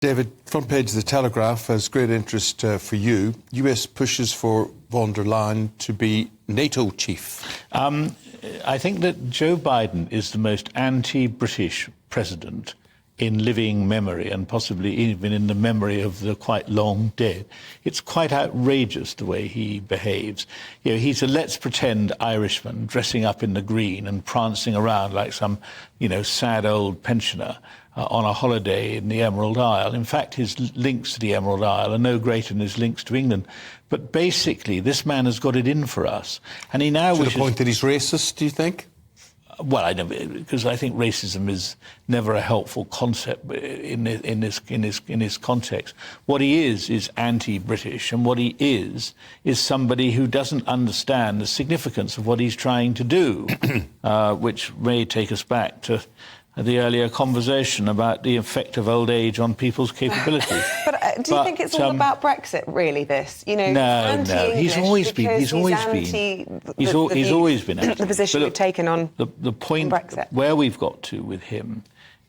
David, front page of The Telegraph has great interest for you. US pushes for von der Leyen to be NATO chief. I think that Joe Biden is the most anti-British president in living memory, and possibly even in the memory of the quite long dead. It's quite outrageous the way he behaves. You know, he's a let's pretend Irishman dressing up in the green and prancing around like some, sad old pensioner on a holiday in the Emerald Isle. In fact, his links to the Emerald Isle are no greater than his links to England. But basically, this man has got it in for us, and he now wishes... To the point that he's racist, do you think? Well, I know, because I think racism is never a helpful concept in this context. What he is anti-British, and what he is somebody who doesn't understand the significance of what he's trying to do, which may take us back to the earlier conversation about the effect of old age on people's capabilities. But do you think it's all about Brexit, really, this? No. He's always been the position we've taken on the point Brexit. Where we've got to with him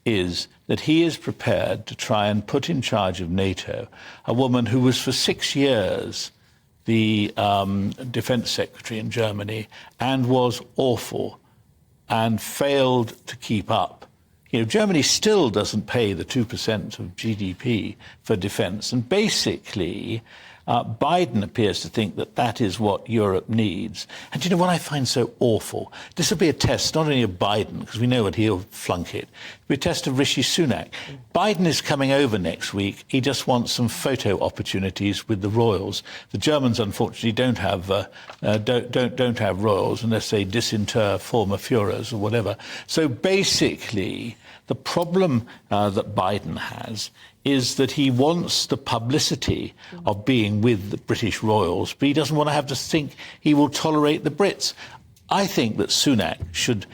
is that he is prepared to try and put in charge of NATO a woman who was for 6 years the defence secretary in Germany and was awful and failed to keep up. Germany still doesn't pay the 2% of GDP for defence, and basically Biden appears to think that that is what Europe needs. And what I find so awful? This will be a test not only of Biden, because we know that he'll flunk it, it'll be a test of Rishi Sunak. Biden is coming over next week. He just wants some photo opportunities with the royals. The Germans, unfortunately, don't have royals unless they disinter former Führers or whatever. So basically, the problem that Biden has is that he wants the publicity of being with the British royals, but he doesn't want to have to think he will tolerate the Brits. I think that Sunak should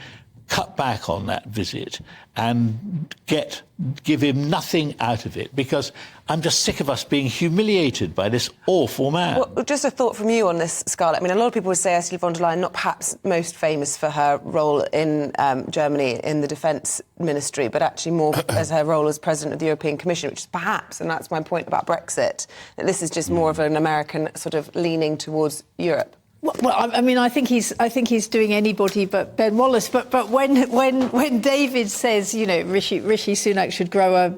cut back on that visit and give him nothing out of it, because I'm just sick of us being humiliated by this awful man. Well, just a thought from you on this, Scarlett. I mean, a lot of people would say Ursula von der Leyen not perhaps most famous for her role in Germany in the defence ministry, but actually more as her role as president of the European Commission, which is perhaps, and that's my point about Brexit, that this is just more of an American sort of leaning towards Europe. Well, I mean, I think he's doing anybody but Ben Wallace. But when David says, Rishi Sunak should grow a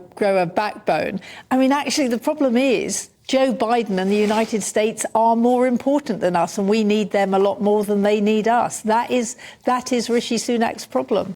backbone, I mean, actually, the problem is Joe Biden and the United States are more important than us, and we need them a lot more than they need us. That is Rishi Sunak's problem.